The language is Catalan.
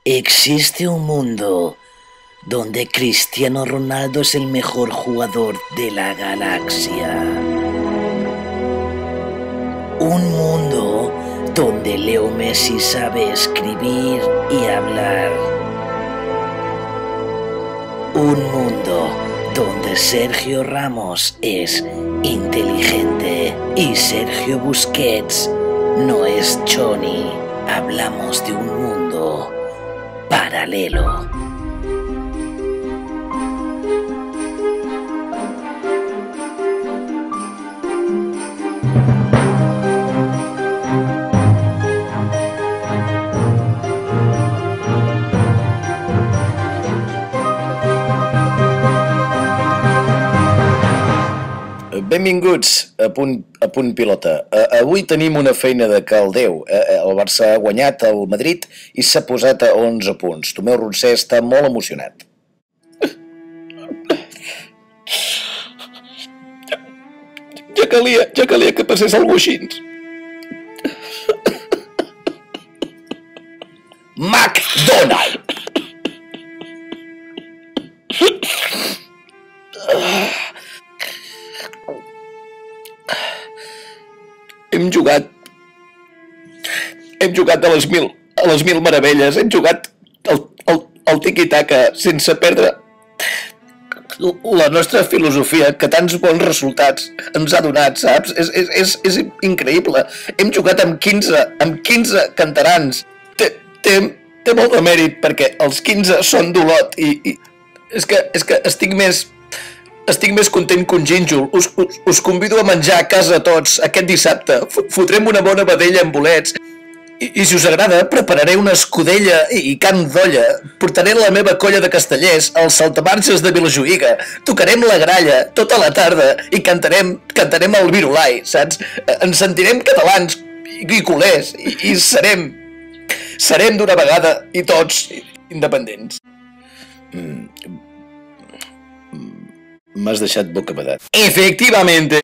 Existe un mundo donde Cristiano Ronaldo es el mejor jugador de la galaxia. Un mundo donde Leo Messi sabe escribir y hablar. Un mundo donde Sergio Ramos es inteligente y Sergio Busquets no es Choni. Hablamos de un mundo paralelo. Benvinguts a Punt Pilota. Avui tenim una feina de caldeu. El Barça ha guanyat el Madrid i s'ha posat a 11 punts. Tomeu Roncé està molt emocionat. Ja calia que passés alguna cosa així. McDonald! Hem jugat a les mil meravelles, hem jugat el tiki-taka sense perdre la nostra filosofia que tants bons resultats ens ha donat, saps? És increïble. Hem jugat amb 15 canterans. Té molt de mèrit perquè els 15 són d'Olot i és que estic més content que un gínjol. Us convido a menjar a casa tots aquest dissabte. Fotrem una bona vedella amb bolets. I si us agrada, prepararé una escudella i carn d'olla. Portaré la meva colla de castellers als saltamarges de Vilajuïga. Tocarem la gralla tota la tarda i cantarem el virulai, saps? Ens sentirem catalans i culers i serem d'una vegada i tots independents. M'has deixat bocabadat. Efectivamente.